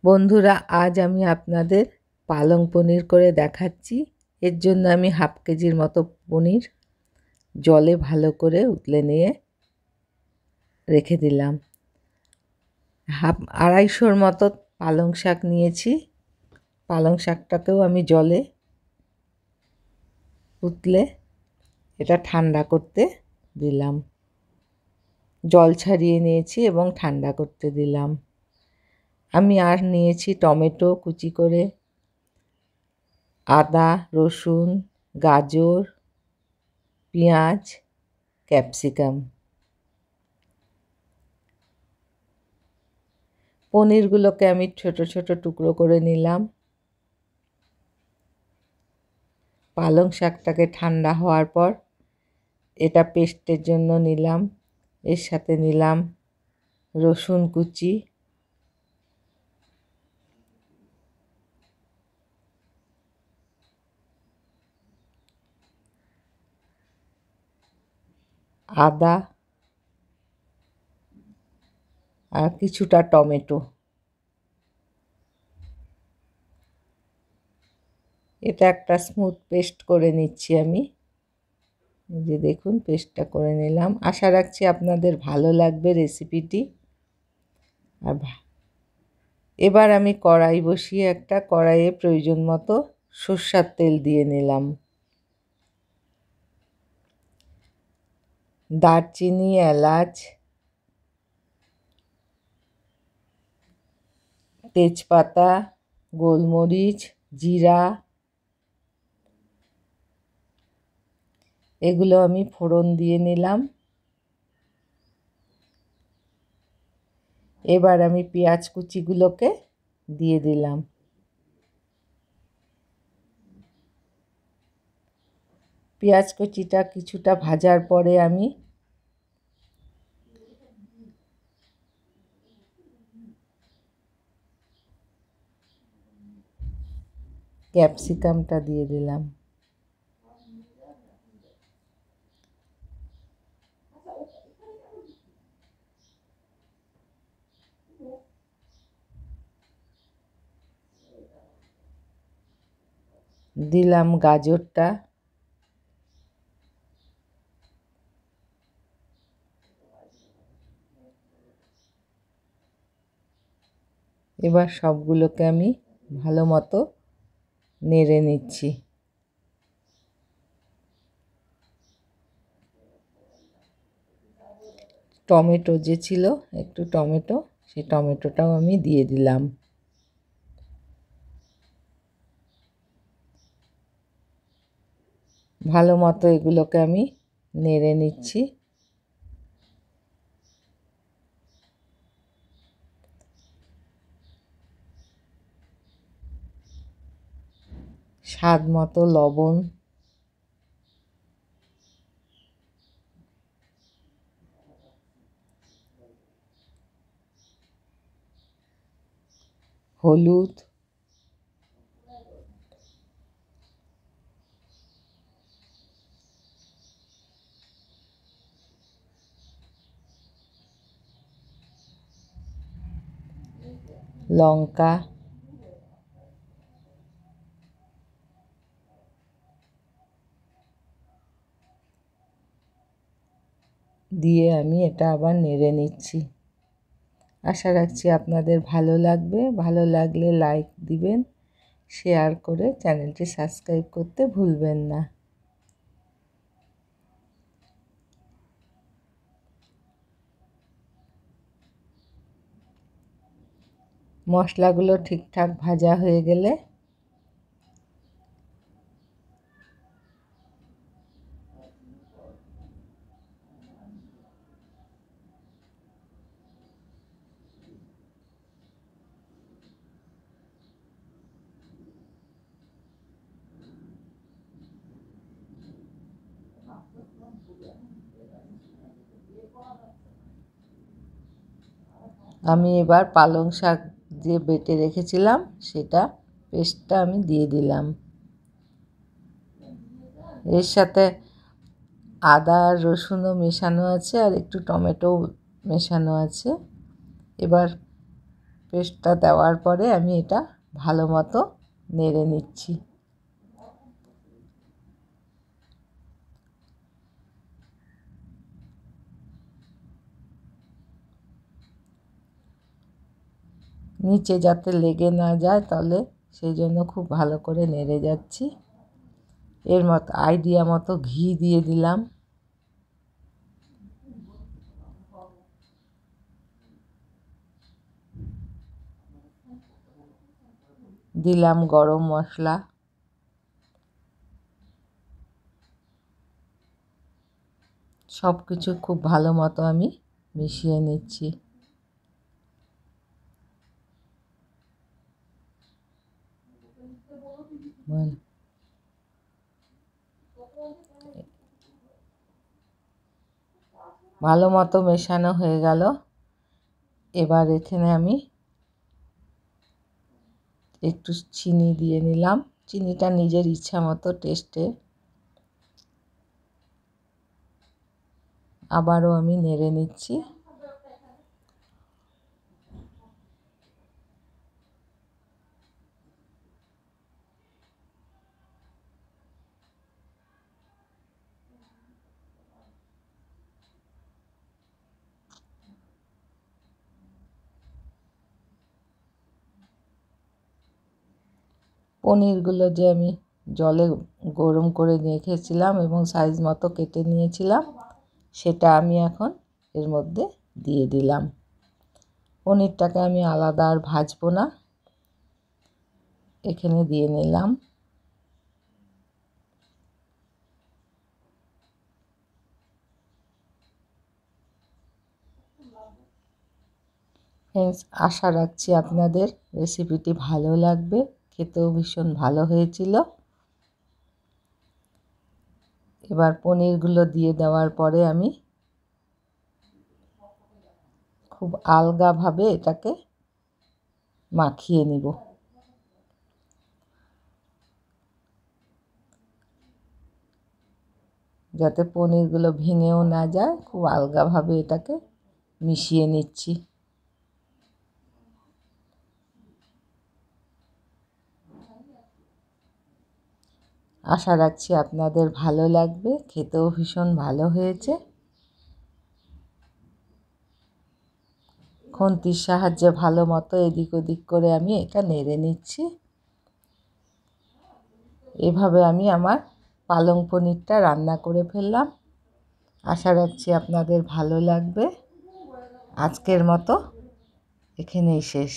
বন্ধুরা, আজ আমি আপনাদের পালং পনির করে দেখাচ্ছি। এর জন্য আমি হাফ কেজির মতো পনির জলে ভালো করে উতলে নিয়ে রেখে দিলাম। 250 মতো পালং শাক নিয়েছি। পালং শাকটাকেও আমি জলে উতলে এটা ঠান্ডা করতে দিলাম। জল ছাড়িয়ে নিয়েছি এবং ঠান্ডা করতে দিলাম। আমি আর নিয়েছি টমেটো কুচি করে, আদা, রসুন, গাজর, পেঁয়াজ, ক্যাপসিকাম। পনিরগুলোকে আমি ছোট ছোট টুকরো করে নিলাম। পালং শাকটাকে ঠান্ডা হওয়ার পর এটা পেস্টের জন্য নিলাম। এর সাথে নিলাম রসুন কুচি, আদা আর কিছুটা টমেটো। এটা একটা স্মুথ পেস্ট করে নিচ্ছি আমি। এই যে দেখুন, পেস্টটা করে নিলাম। আশা রাখছি আপনাদের ভালো লাগবে রেসিপিটি। আর এবার আমি কড়াই বসিয়ে একটা কড়াইয়ে প্রয়োজন মতো সরষের তেল দিয়ে নিলাম। দারচিনি, এলাচ, তেজপাতা, গোলমরিচ, জিরা এগুলো আমি ফোড়ন দিয়ে নিলাম। এবার আমি পেঁয়াজ কুচিগুলোকে দিয়ে দিলাম। পেঁয়াজ কুচিটা কিছুটা ভাজার পরে আমি ক্যাপসিকামটা দিয়ে দিলাম। দিলাম গাজরটা। এবার সবগুলোকে আমি ভালো মতো নেড়ে নিচ্ছি। টমেটো যে ছিল, একটু টমেটো, সেই টমেটোটাও আমি দিয়ে দিলাম। ভালো মতো এগুলোকে আমি নেড়ে নিচ্ছি। স্বাদ মতো লবণ, হলুদ, লঙ্কা, দিয়ে আমি এটা আবার নেড়ে নিচ্ছি। আশা রাখছি আপনাদের ভালো লাগবে। ভালো লাগলে লাইক দিবেন, শেয়ার করে চ্যানেলটি সাবস্ক্রাইব করতে ভুলবেন না। মশলাগুলো ঠিকঠাক ভাজা হয়ে গেলে আমি এবার পালং শাক যে বেটে রেখেছিলাম সেটা পেস্টটা আমি দিয়ে দিলাম। এর সাথে আদা আর রসুনও মেশানো আছে আর একটু টমেটো মেশানো আছে। এবার পেস্টটা দেওয়ার পরে আমি এটা ভালো মতো নেড়ে নিচ্ছি। নিচে যাতে লেগে না যায় তাহলে সেই জন্য খুব ভালো করে নেড়ে যাচ্ছি। এর মতো আইডিয়া মতো ঘি দিয়ে দিলাম। দিলাম গরম মশলা। সব কিছু খুব ভালো মতো আমি মিশিয়ে নিচ্ছি। ভালো মতো মেশানো হয়ে গেল। এবার এখানে আমি একটু চিনি দিয়ে নিলাম। চিনিটা নিজের ইচ্ছা মতো টেস্টে। আবারও আমি নেড়ে নিচ্ছি। পনিরগুলো যে আমি জলে গরম করে রেখেছিলাম এবং সাইজ মতো কেটে নিয়েছিলাম, সেটা আমি এখন এর মধ্যে দিয়ে দিলাম। পনিরটাকে আমি আলাদা আর ভাজবো না, এখানে দিয়ে নিলাম। ফ্রেন্ডস, আশা রাখছি আপনাদের রেসিপিটি ভালো লাগবে। খেতেও ভীষণ ভালো হয়েছিল। এবার পনিরগুলো দিয়ে দেওয়ার পরে আমি খুব আলগাভাবে এটাকে মাখিয়ে নিব। যাতে পনিরগুলো ভেঙেও না যায়, খুব আলগাভাবে এটাকে মিশিয়ে নিচ্ছি। আশা রাখছি আপনাদের ভালো লাগবে। খেতেও ভীষণ ভালো হয়েছে। খুন্তির সাহায্যে ভালো মতো এদিক ওদিক করে আমি এটা নেড়ে নিচ্ছি। এভাবে আমি আমার পালং পনিরটা রান্না করে ফেললাম। আশা রাখছি আপনাদের ভালো লাগবে। আজকের মতো এখানেই শেষ।